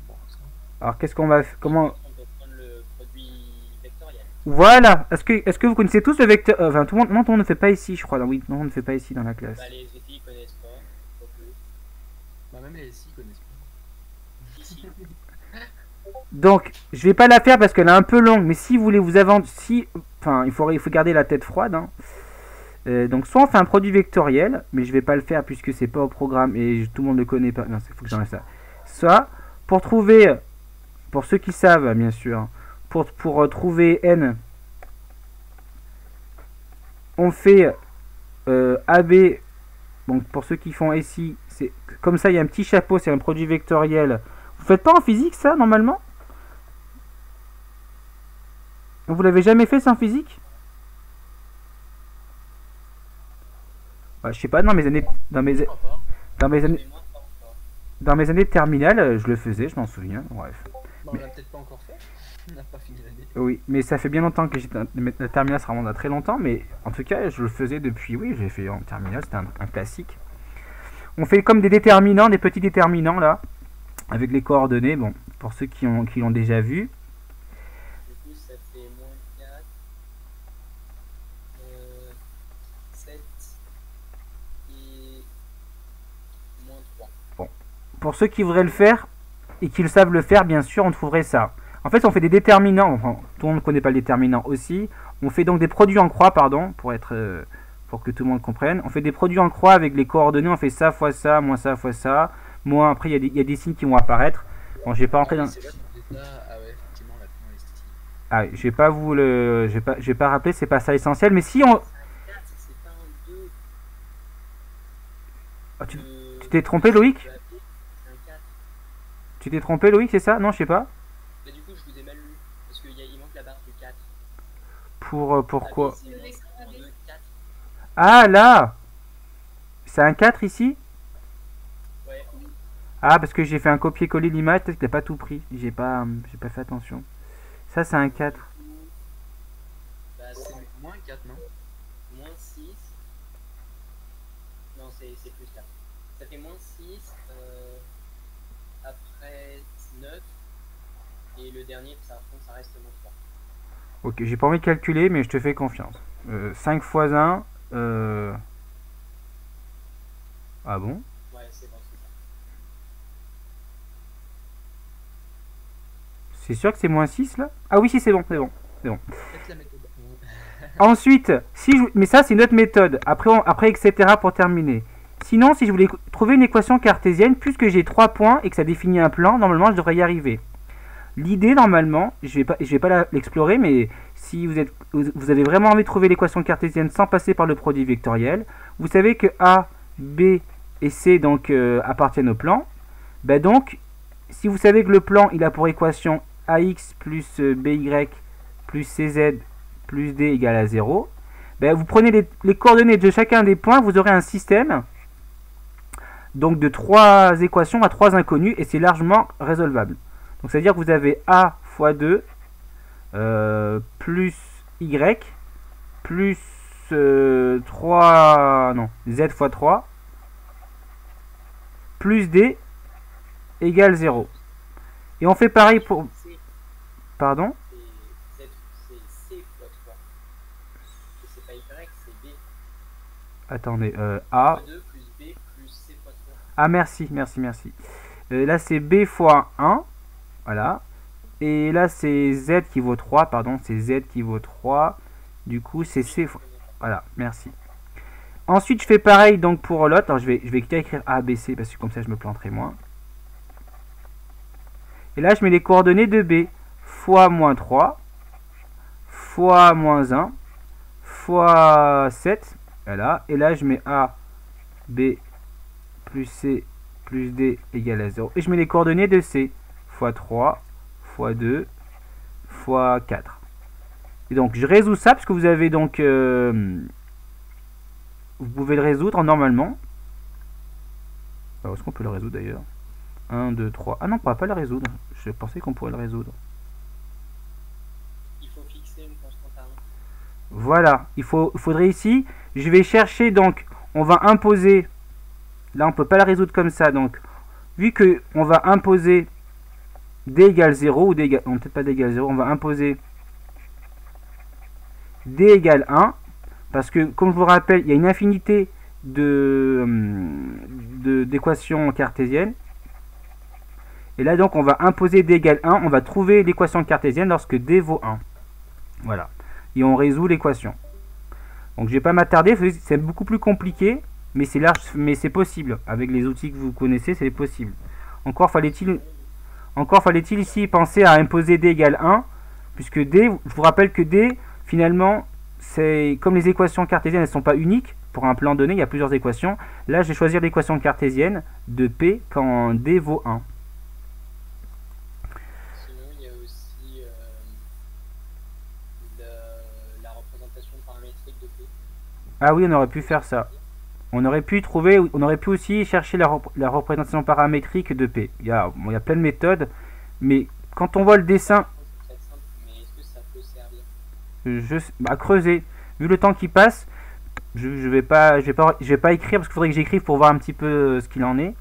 Bon, ça. Alors qu'est-ce qu'on va... Comment... On peut prendre le produit vectoriel. Voilà. Est-ce que vous connaissez tous le vecteur... Enfin, tout le monde ne fait pas ici, je crois. Non, oui, non, on ne fait pas ici dans la classe. Bah, les filles connaissent pas. Pas plus. Bah même les SI connaissent pas. Ici. Donc, je vais pas la faire parce qu'elle est un peu longue. Mais si vous voulez vous avancer... Enfin, il faut garder la tête froide. Hein. Donc, soit on fait un produit vectoriel. Mais je vais pas le faire puisque c'est pas au programme. Et tout le monde ne le connaît pas. Non, il faut que j'enlève ça. Soit, pour trouver... Pour ceux qui savent, bien sûr. Pour trouver n... On fait AB... Donc, pour ceux qui font SI... c'est comme ça, il y a un petit chapeau. C'est un produit vectoriel. Vous faites pas en physique, ça, normalement? Vous l'avez jamais fait, ça, en physique? Je sais pas, dans mes années... Dans mes années... Mais moi, pas encore. Dans mes années de terminale, je le faisais, je m'en souviens. Bref. Bah, on l'a peut-être pas encore fait. On n'a pas fini l'année. Oui, mais ça fait bien longtemps que j'étais... La terminale, ça remonte à très longtemps, mais en tout cas, je le faisais depuis... Oui, j'ai fait en terminale, c'était un classique. On fait comme des déterminants, des petits déterminants, là, avec les coordonnées. Bon, pour ceux qui l'ont déjà vu. Du coup, ça fait moins 4, 7 et moins 3. Pour ceux qui voudraient le faire, et qui le savent le faire, bien sûr, on trouverait ça. En fait, on fait des déterminants, enfin, tout le monde ne connaît pas le déterminant aussi. On fait donc des produits en croix, pardon, pour que tout le monde comprenne. On fait des produits en croix avec les coordonnées, on fait ça fois ça, moins ça fois ça. Moins, après, il y a des signes qui vont apparaître. Bon, je vais pas rentrer dans... C'est là qu'on fait ça. Ah ouais, effectivement, la fin est style. Ah, je vais pas vous le... Je vais pas rappeler, c'est pas ça essentiel, mais si on... C'est un 4, c'est pas un 2. Ah, tu t'es trompé, Loïc? C'est un 4. Tu t'es trompé, Loïc, c'est ça? Non, je sais pas. Bah, du coup, je vous ai mal lu. Parce qu'il manque la barre du 4. Pourquoi? C'est Le vecteur en AB. 2, 4. Ah, là! C'est un 4 ici? Ouais. Ah, parce que j'ai fait un copier-coller l'image, peut-être que t'as pas tout pris. J'ai pas fait attention. Ça, c'est un 4. Bah, C'est moins 4, non? moins 6. Non, c'est plus 4. Ça fait moins 6. Après 9. Et le dernier, ça reste moins 3. Ok, j'ai pas envie de calculer, mais je te fais confiance. 5 fois 1. Ah bon? Ouais, c'est bon, c'est ça. C'est sûr que c'est moins 6 là? Ah oui, si, c'est bon, c'est bon. Faites la méthode. Ensuite, mais ça c'est notre méthode. Après, etc. pour terminer. Sinon, si je voulais trouver une équation cartésienne, puisque j'ai 3 points et que ça définit un plan, normalement je devrais y arriver. L'idée, normalement, je vais pas l'explorer, mais si vous avez vraiment envie de trouver l'équation cartésienne sans passer par le produit vectoriel, vous savez que A, B et C donc, appartiennent au plan. Ben donc, si vous savez que le plan il a pour équation AX plus BY plus CZ plus D égale à 0, ben vous prenez les coordonnées de chacun des points, vous aurez un système donc de 3 équations à 3 inconnus et c'est largement résolvable. Donc c'est à dire que vous avez A fois 2 plus Y plus 3 non Z fois 3 plus D égale 0. Et on fait pareil pour... C, Pardon? c'est C fois 3. Et c'est pas Y, c'est B. Attendez, A... Fois 2 plus B plus C fois 3. Ah merci. Là c'est B fois 1. Voilà. Et là c'est Z qui vaut 3. Pardon, c'est Z qui vaut 3. Du coup c'est C fois... Voilà, merci. Ensuite je fais pareil donc pour l'autre. Alors je vais écrire A, B, C parce que comme ça je me planterai moins. Et là je mets les coordonnées de B. Fois moins 3. Fois moins 1. Fois 7. Voilà. Et là je mets A, B plus C plus D égale à 0. Et je mets les coordonnées de C. Fois 3, fois 2, fois 4. Et donc je résous ça parce que vous avez donc... vous pouvez le résoudre normalement. Alors est-ce qu'on peut le résoudre d'ailleurs? 1, 2, 3. Ah non, on ne pourra pas le résoudre. Je pensais qu'on pourrait le résoudre. Il faut fixer une constante à 1. Voilà. Il faudrait ici... Je vais chercher donc... On va imposer... Là, on ne peut pas la résoudre comme ça. Donc, vu qu'on va imposer D égale 0, ou D égale... Non, peut-être pas D égale 0. On va imposer D égale 1. Parce que, comme je vous rappelle, il y a une infinité d'équations cartésiennes. Et là, donc, on va imposer D égale 1. On va trouver l'équation cartésienne lorsque D vaut 1. Voilà. Et on résout l'équation. Donc, je ne vais pas m'attarder. C'est beaucoup plus compliqué. Mais c'est large, mais c'est possible. Avec les outils que vous connaissez, c'est possible. Encore fallait-il ici penser à imposer D égale 1. Puisque D, je vous rappelle que D, finalement, c'est comme les équations cartésiennes, elles ne sont pas uniques. Pour un plan donné, il y a plusieurs équations. Là, je vais choisir l'équation cartésienne de P quand D vaut 1. Sinon, il y a aussi la représentation paramétrique de P. Ah oui, on aurait pu faire ça. On aurait pu aussi chercher la représentation paramétrique de P. Il y a plein de méthodes, mais quand on voit le dessin, C'est très simple, mais est-ce que ça peut servir? creuser. Vu le temps qui passe, je vais pas écrire parce qu'il faudrait que j'écrive pour voir un petit peu ce qu'il en est.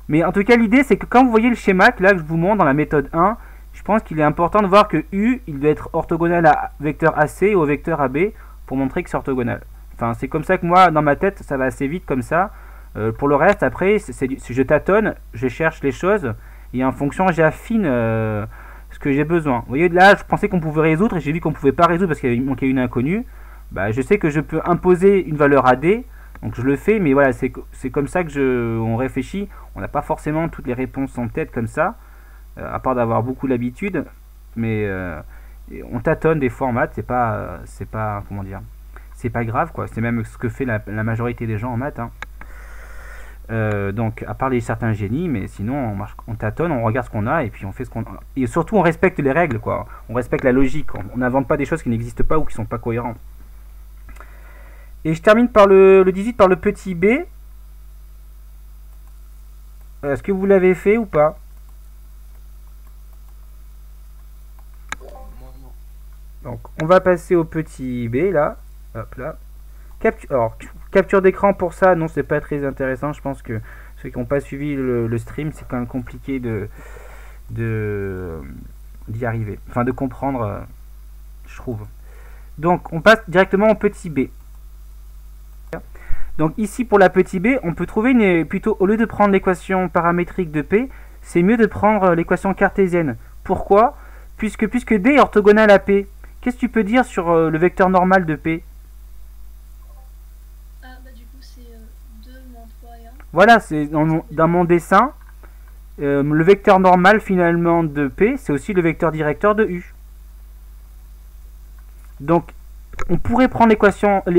Mais en tout cas, l'idée c'est que quand vous voyez le schéma que là je vous montre dans la méthode 1, je pense qu'il est important de voir que U, il doit être orthogonal à vecteur AC ou au vecteur AB pour montrer que c'est orthogonal. Enfin, c'est comme ça que moi, dans ma tête, ça va assez vite comme ça. Pour le reste, après, je tâtonne, je cherche les choses et en fonction, j'affine ce que j'ai besoin. Vous voyez, là, je pensais qu'on pouvait résoudre et j'ai vu qu'on ne pouvait pas résoudre parce qu'il manquait une inconnue. Bah, je sais que je peux imposer une valeur à D, donc je le fais, mais voilà, c'est comme ça que on réfléchit. On n'a pas forcément toutes les réponses en tête comme ça, à part d'avoir beaucoup l'habitude, mais on tâtonne des fois en maths, c'est pas, comment dire, c'est pas grave quoi, c'est même ce que fait la majorité des gens en maths. Hein. Donc, à part certains génies, mais sinon, on tâtonne, on regarde ce qu'on a et puis on fait ce qu'on a. Et surtout, on respecte les règles, quoi. On respecte la logique. On n'invente pas des choses qui n'existent pas ou qui sont pas cohérentes. Et je termine par le 18, par le petit b. Est-ce que vous l'avez fait ou pas? Moi, non. Donc, on va passer au petit b, là. Hop, là. Capture d'écran pour ça, non, c'est pas très intéressant. Je pense que ceux qui n'ont pas suivi le stream, c'est quand même compliqué d'y arriver. Enfin, de comprendre, je trouve. Donc, on passe directement au petit b. Donc, ici, pour la petit b, on peut trouver plutôt, au lieu de prendre l'équation paramétrique de p, c'est mieux de prendre l'équation cartésienne. Pourquoi? Puisque d est orthogonal à p. Qu'est-ce que tu peux dire sur le vecteur normal de p? Du coup, c'est 2 moins 3 et 1. Voilà, c'est dans mon dessin, le vecteur normal finalement de P, c'est aussi le vecteur directeur de U. Donc, on pourrait prendre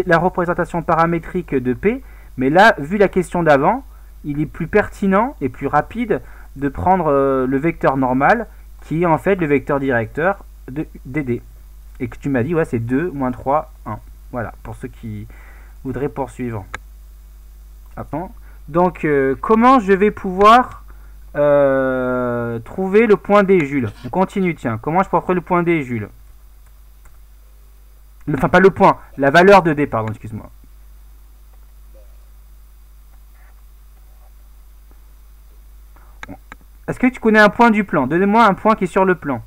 la représentation paramétrique de P, mais là, vu la question d'avant, il est plus pertinent et plus rapide de prendre le vecteur normal, qui est en fait le vecteur directeur de DD. Et que tu m'as dit, ouais, c'est 2, moins 3, 1. Voilà, pour ceux qui voudraient poursuivre. Attends. Donc, comment je vais pouvoir trouver le point D, Jules? On continue, tiens. Comment je pourrais trouver le point D, Jules? Enfin, pas le point, la valeur de D, pardon, excuse-moi. Est-ce que tu connais un point du plan? Donnez-moi un point qui est sur le plan.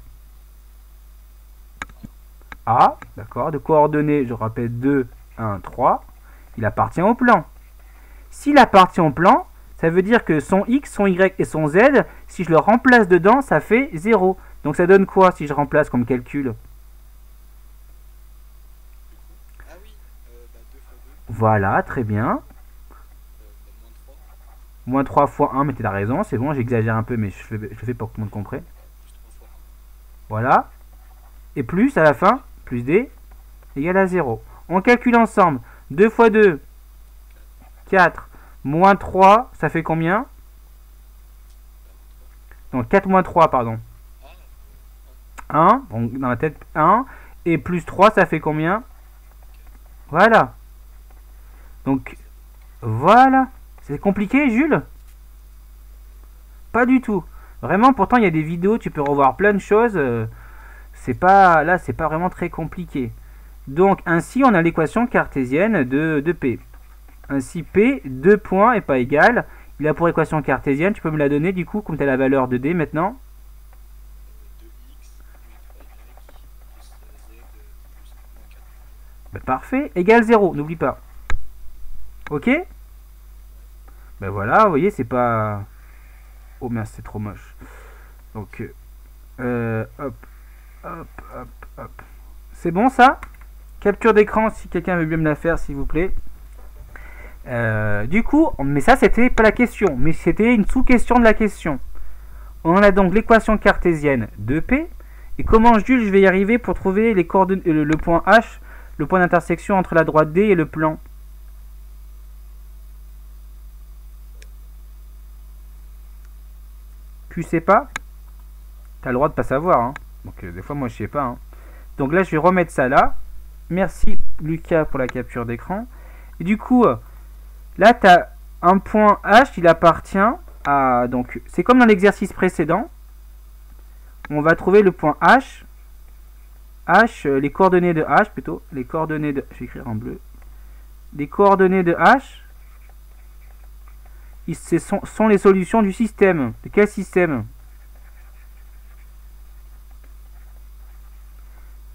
A, d'accord, de coordonnées, je rappelle 2, 1, 3. Il appartient au plan. S'il appartient au plan, ça veut dire que son X, son Y et son Z, si je le remplace dedans, ça fait 0. Donc ça donne quoi si je remplace comme calcul? Ah oui, 2 fois 2, Voilà, très bien. moins 3, Moins 3 fois 1, mais tu as raison, c'est bon, j'exagère un peu, mais je le fais pour que tout le monde comprenne. plus 3 fois 1. Voilà. Et plus à la fin, plus D, égale à 0. On calcule ensemble. 2 fois 2, 4, moins 3, ça fait combien? Donc 4 moins 3, pardon. 1, donc dans la tête 1, et plus 3, ça fait combien? Voilà. Donc, voilà. C'est compliqué, Jules? Pas du tout. Vraiment, pourtant, il y a des vidéos, tu peux revoir plein de choses. C'est pas vraiment très compliqué. Donc, ainsi, on a l'équation cartésienne de P. Ainsi, P, 2 points et pas égal. Il a pour équation cartésienne, tu peux me la donner, du coup, comme tu as la valeur de D maintenant. 2x plus 3y plus z plus moins 4. Ben, parfait, égale 0, n'oublie pas. Ok? Ben voilà, vous voyez, c'est pas... Oh mince, c'est trop moche. Donc, hop, hop, hop, hop. C'est bon ça? Capture d'écran, si quelqu'un veut bien me la faire, s'il vous plaît. Du coup, mais ça, c'était pas la question, mais c'était une sous-question de la question. On a donc l'équation cartésienne de P. Et comment, Jules, je vais y arriver pour trouver les coordonnées, le point H, le point d'intersection entre la droite D et le plan? Tu sais pas? T'as le droit de pas savoir, hein. Donc des fois moi je sais pas, hein. Donc là je vais remettre ça là. Merci Lucas pour la capture d'écran. Et du coup, là tu as un point H, il appartient à... Donc c'est comme dans l'exercice précédent. On va trouver le point H. H, les coordonnées de H plutôt. Les coordonnées de... Je vais écrire en bleu. Les coordonnées de H. Ce sont les solutions du système. De quel système?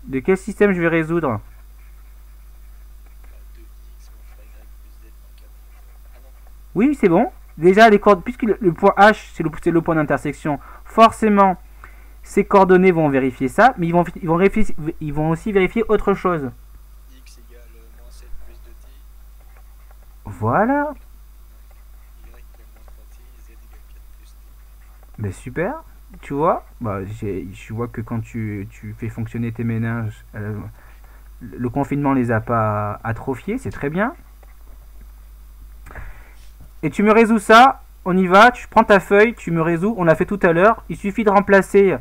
De quel système je vais résoudre? 2x moins 3y plus z moins 4. Ah non. Oui, c'est bon. Déjà, les coordonnées, puisque le point H, c'est le point d'intersection, forcément, ces coordonnées vont vérifier ça, mais ils vont aussi vérifier autre chose. X égale moins 7 plus 2t. Voilà. Y égale moins 3t. Z égale 4 plus t. Ben super. Tu vois, bah, je vois que quand tu fais fonctionner tes méninges, le confinement les a pas atrophiés, c'est très bien. et tu me résous ça. On y va, tu prends ta feuille, tu me résous, on l'a fait tout à l'heure. Il suffit de remplacer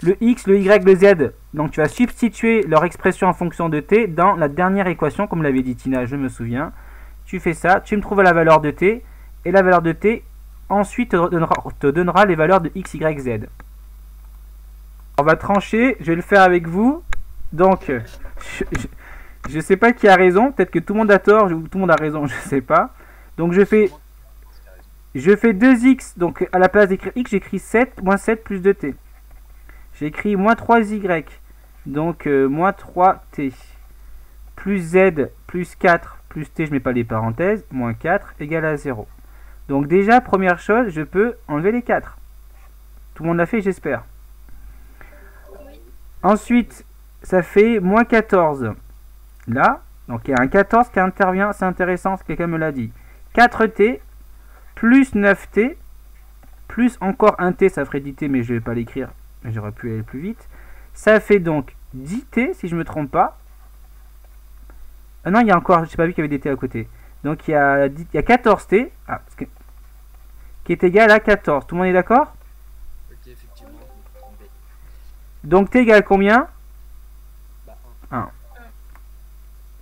le x, le y, le z. Donc tu vas substituer leur expression en fonction de t dans la dernière équation, comme l'avait dit Tina, je me souviens. Tu fais ça, tu me trouves la valeur de t, et la valeur de t ensuite te donnera les valeurs de x, y, z. On va trancher, je vais le faire avec vous. Donc, je sais pas qui a raison, peut-être que tout le monde a tort, ou tout le monde a raison, je sais pas. Donc je fais 2x, donc à la place d'écrire x, j'écris 7, moins 7 plus 2t. J'écris moins 3y, donc moins 3t, plus z, plus 4, plus t, je mets pas les parenthèses, moins 4, égale à 0. Donc déjà, première chose, je peux enlever les 4. Tout le monde l'a fait, j'espère. Ensuite, ça fait moins 14. Là, donc il y a un 14 qui intervient, c'est intéressant, quelqu'un me l'a dit. 4t, plus 9t, plus encore un t, ça ferait 10t, mais je ne vais pas l'écrire, j'aurais pu aller plus vite. Ça fait donc 10t, si je ne me trompe pas. Ah non, il y a encore, je n'ai pas vu qu'il y avait des t à côté. Donc il y a 14t, qui est égal à 14. Tout le monde est d'accord? Ok, effectivement, je me suis trompé. Donc t égale combien? Bah 1. 1.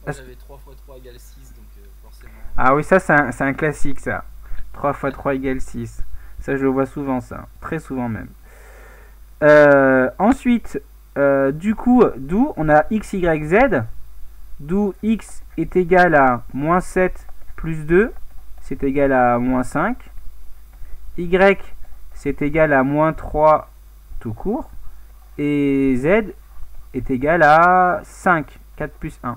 Moi j'avais 3 x 3 égale 6, donc forcément... Ah oui, ça c'est un classique ça. 3 x 3 égale 6. Ça je le vois souvent ça. Très souvent même. Ensuite, du coup, d'où on a x, y, z. D'où x est égal à moins 7 plus 2. C'est égal à moins 5. Y c'est égal à moins 3 tout court. Et z est égal à 5. 4 plus 1.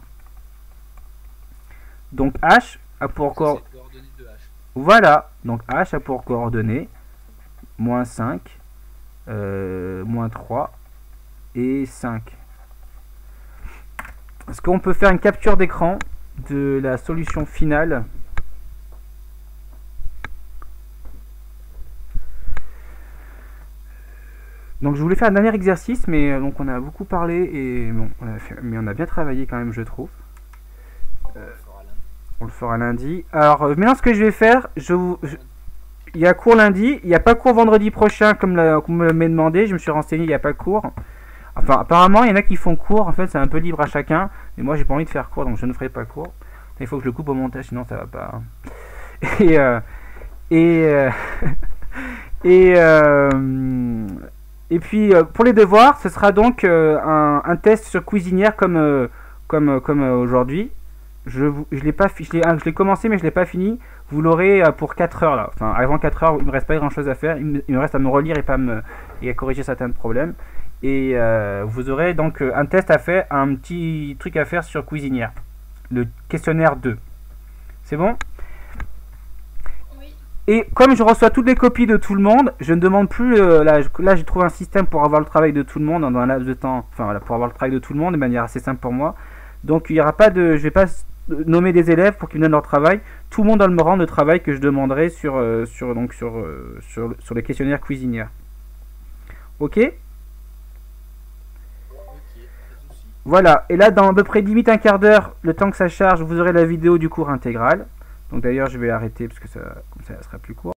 Donc h a pour coordonnée de h. Voilà, donc h a pour coordonnées moins 5, moins 3 et 5. Est-ce qu'on peut faire une capture d'écran de la solution finale? Donc je voulais faire un dernier exercice, mais donc on a beaucoup parlé et bon, mais on a bien travaillé quand même, je trouve. On le fera lundi. Alors maintenant ce que je vais faire, il y a cours lundi, il n'y a pas cours vendredi prochain comme vous m'avez demandé, je me suis renseigné, il n'y a pas cours. Enfin apparemment il y en a qui font cours, en fait c'est un peu libre à chacun, mais moi j'ai pas envie de faire cours donc je ne ferai pas cours. Il faut que je le coupe au montage sinon ça va pas. Et puis pour les devoirs, ce sera donc un test sur cuisinière comme aujourd'hui. Je l'ai commencé mais je l'ai pas fini. Vous l'aurez pour 4 heures là. Enfin avant 4 heures, il me reste pas grand chose à faire. Il me reste à me relire et à corriger certains problèmes. Et vous aurez donc un test à faire, un petit truc à faire sur cuisinière. Le questionnaire 2. C'est bon? Oui. Et comme je reçois toutes les copies de tout le monde, je ne demande plus. Là j'ai trouvé un système pour avoir le travail de tout le monde dans un laps de temps. Enfin voilà, pour avoir le travail de tout le monde de manière assez simple pour moi. Donc il n'y aura pas de. Je vais pas nommer des élèves pour qu'ils me donnent leur travail. Tout le monde a le rang de travail que je demanderai sur les questionnaires cuisinières. Ok? Voilà, et là dans à peu près limite un quart d'heure, le temps que ça charge, vous aurez la vidéo du cours intégral. Donc d'ailleurs je vais arrêter parce que comme ça sera plus court.